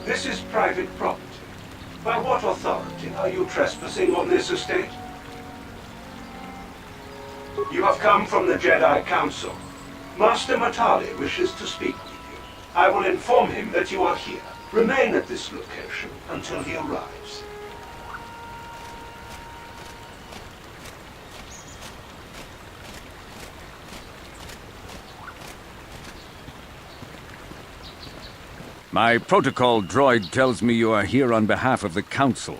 This is private property. By what authority are you trespassing on this estate? You have come from the Jedi Council. Master Matale wishes to speak with you. I will inform him that you are here. Remain at this location until he arrives. My protocol droid tells me you are here on behalf of the Council.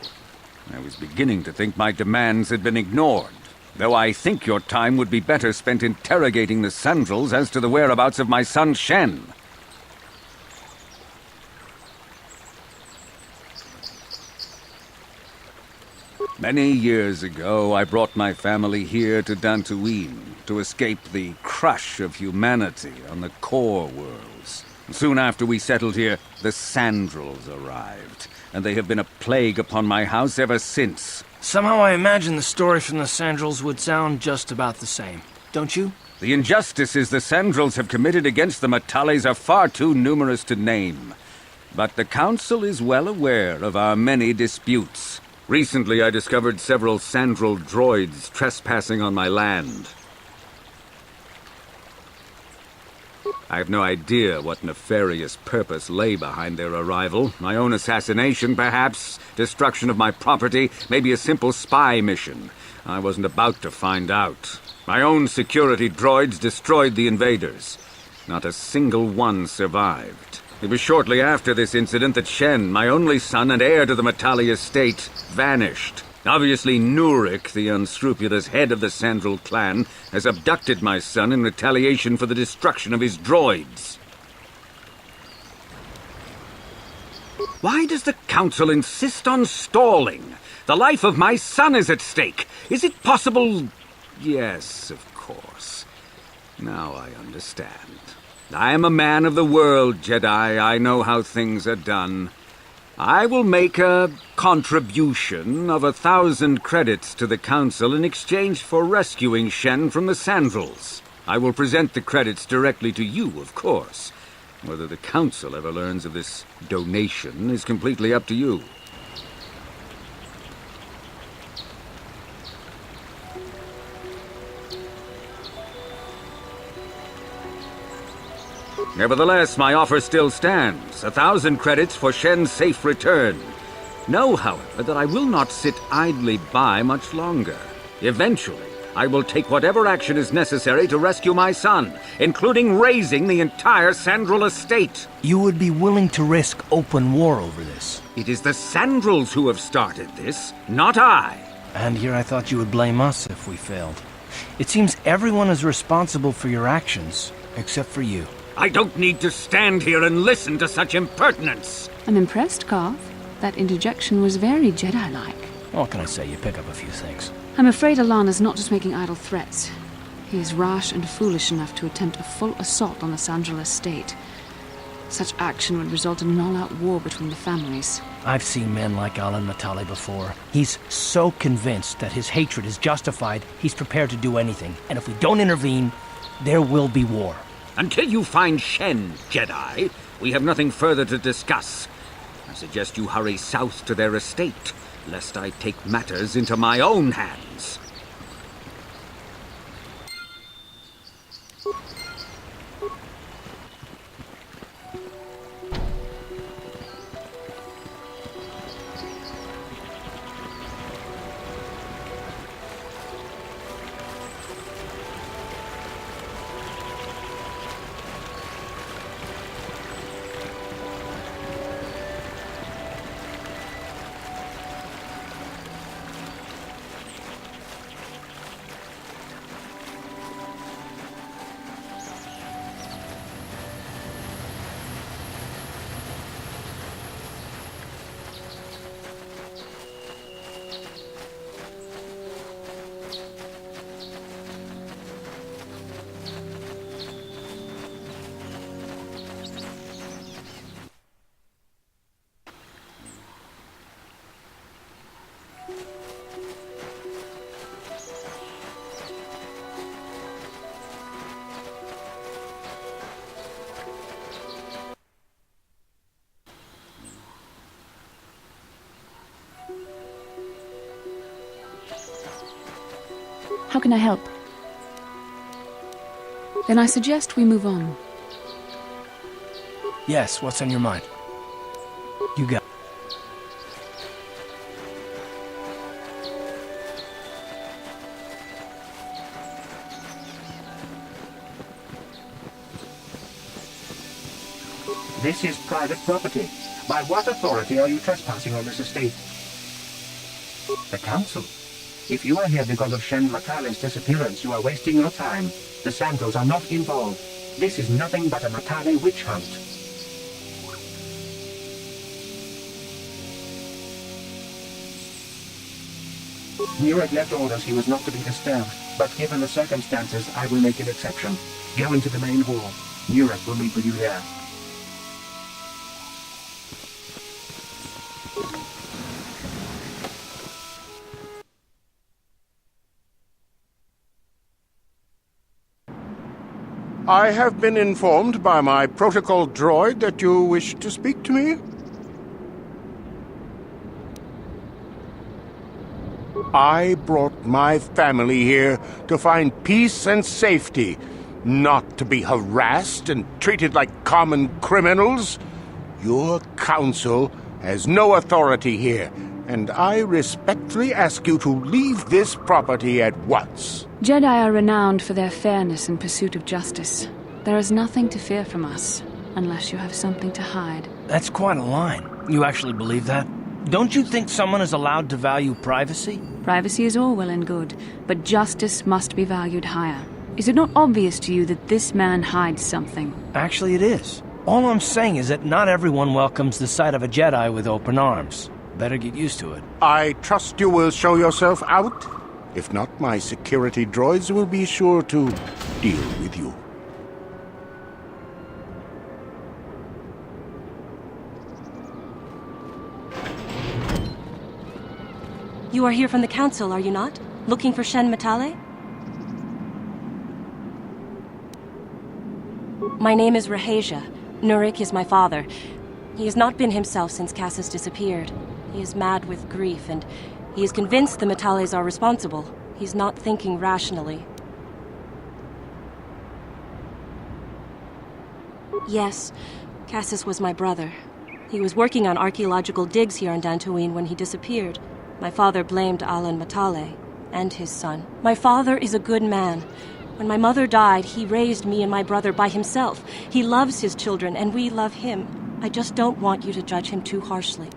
I was beginning to think my demands had been ignored, though I think your time would be better spent interrogating the Sandrals as to the whereabouts of my son Shen. Many years ago, I brought my family here to Dantooine to escape the crush of humanity on the core worlds. Soon after we settled here, the Sandrals arrived, and they have been a plague upon my house ever since. Somehow I imagine the story from the Sandrals would sound just about the same, don't you? The injustices the Sandrals have committed against the Matales are far too numerous to name. But the Council is well aware of our many disputes. Recently I discovered several Sandral droids trespassing on my land. I have no idea what nefarious purpose lay behind their arrival. My own assassination, perhaps. Destruction of my property. Maybe a simple spy mission. I wasn't about to find out. My own security droids destroyed the invaders. Not a single one survived. It was shortly after this incident that Shen, my only son and heir to the Matale estate, vanished. Obviously, Nurik, the unscrupulous head of the Sandral clan, has abducted my son in retaliation for the destruction of his droids. Why does the Council insist on stalling? The life of my son is at stake. Is it possible? Yes, of course. Now I understand. I am a man of the world, Jedi. I know how things are done. I will make a contribution of 1,000 credits to the Council in exchange for rescuing Shen from the Sandrals. I will present the credits directly to you, of course. Whether the Council ever learns of this donation is completely up to you. Nevertheless, my offer still stands. 1,000 credits for Shen's safe return. Know, however, that I will not sit idly by much longer. Eventually, I will take whatever action is necessary to rescue my son, including razing the entire Sandral estate. You would be willing to risk open war over this? It is the Sandrals who have started this, not I. And here I thought you would blame us if we failed. It seems everyone is responsible for your actions, except for you. I don't need to stand here and listen to such impertinence. I'm impressed, Carth. That interjection was very Jedi-like. What can I say? You pick up a few things. I'm afraid Alan is not just making idle threats. He is rash and foolish enough to attempt a full assault on the Sandral estate. Such action would result in an all-out war between the families. I've seen men like Sandral-Matale before. He's so convinced that his hatred is justified, he's prepared to do anything. And if we don't intervene, there will be war. Until you find Shen, Jedi, we have nothing further to discuss. I suggest you hurry south to their estate, lest I take matters into my own hands. How can I help? Then I suggest we move on. Yes, what's on your mind? You got. This is private property. By what authority are you trespassing on this estate? The council. If you are here because of Sandral-Matale's disappearance, you are wasting your time. The Sandrals are not involved. This is nothing but a Matale witch hunt. Nurek left orders he was not to be disturbed, but given the circumstances, I will make an exception. Go into the main hall. Nurek will meet with you there. I have been informed by my protocol droid that you wish to speak to me. I brought my family here to find peace and safety, not to be harassed and treated like common criminals. Your council has no authority here, and I respectfully ask you to leave this property at once. Jedi are renowned for their fairness and pursuit of justice. There is nothing to fear from us, unless you have something to hide. That's quite a line. You actually believe that? Don't you think someone is allowed to value privacy? Privacy is all well and good, but justice must be valued higher. Is it not obvious to you that this man hides something? Actually, it is. All I'm saying is that not everyone welcomes the sight of a Jedi with open arms. Better get used to it. I trust you will show yourself out. If not, my security droids will be sure to deal with you. You are here from the council, are you not? Looking for Sandral-Matale? My name is Rahasia. Nurek is my father. He has not been himself since Cassis disappeared. He is mad with grief, and he is convinced the Matales are responsible. He's not thinking rationally. Yes, Cassis was my brother. He was working on archaeological digs here on Dantooine when he disappeared. My father blamed Sandral-Matale and his son. My father is a good man. When my mother died, he raised me and my brother by himself. He loves his children, and we love him. I just don't want you to judge him too harshly.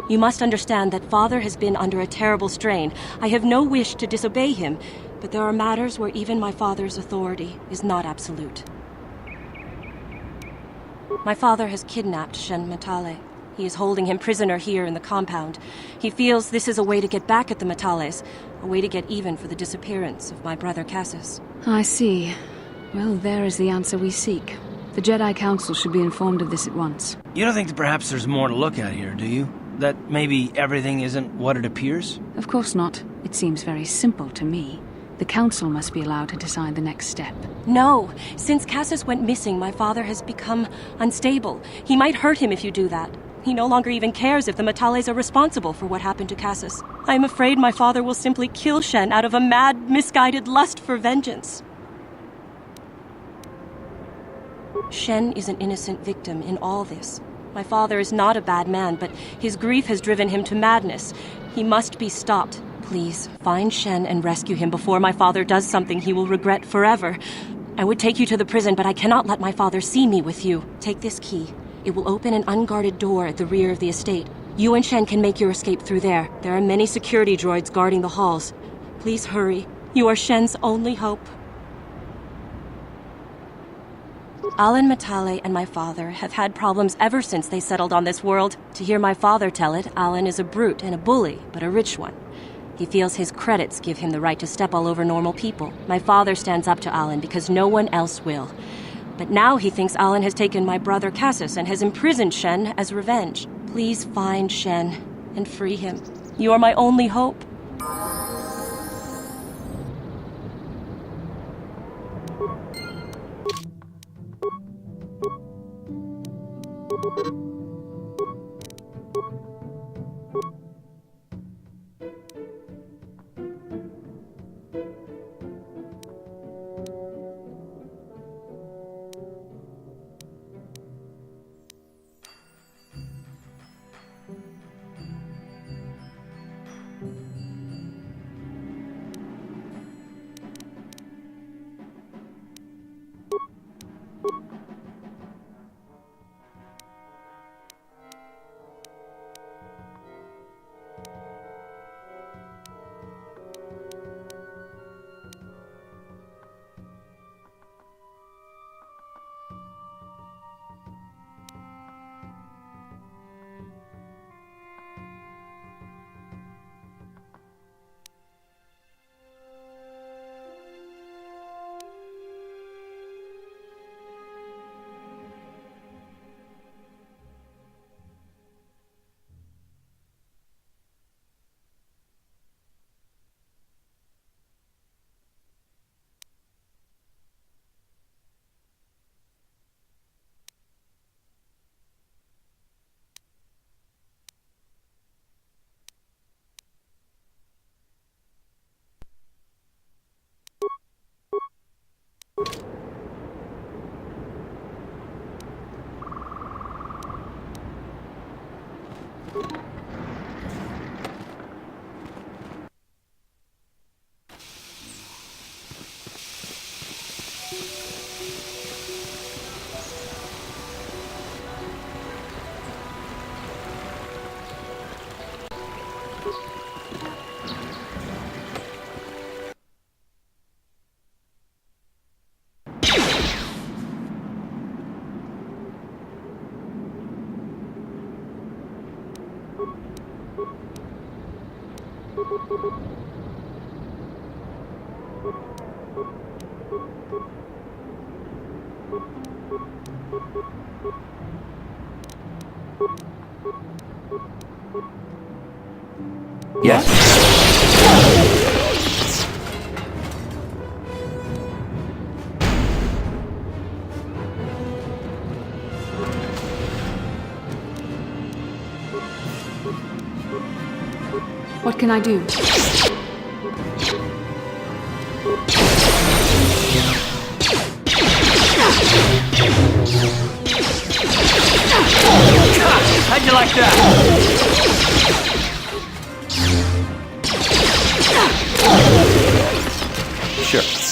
You must understand that Father has been under a terrible strain. I have no wish to disobey him, but there are matters where even my father's authority is not absolute. My father has kidnapped Sandral-Matale. He is holding him prisoner here in the compound. He feels this is a way to get back at the Matales, a way to get even for the disappearance of my brother Cassis. I see. Well, there is the answer we seek. The Jedi Council should be informed of this at once. You don't think that perhaps there's more to look at here, do you? That maybe everything isn't what it appears? Of course not. It seems very simple to me. The Council must be allowed to decide the next step. No! Since Cassis went missing, my father has become unstable. He might hurt him if you do that. He no longer even cares if the Matales are responsible for what happened to Cassis. I am afraid my father will simply kill Shen out of a mad, misguided lust for vengeance. Shen is an innocent victim in all this. My father is not a bad man, but his grief has driven him to madness. He must be stopped. Please, find Shen and rescue him before my father does something he will regret forever. I would take you to the prison, but I cannot let my father see me with you. Take this key. It will open an unguarded door at the rear of the estate. You and Shen can make your escape through there. There are many security droids guarding the halls. Please hurry. You are Shen's only hope. Sandral-Matale and my father have had problems ever since they settled on this world. To hear my father tell it, Alan is a brute and a bully, but a rich one. He feels his credits give him the right to step all over normal people. My father stands up to Alan because no one else will. But now he thinks Alan has taken my brother Cassis and has imprisoned Shen as revenge. Please find Shen and free him. You are my only hope. Yes. What can I do? How'd you like that? Sure.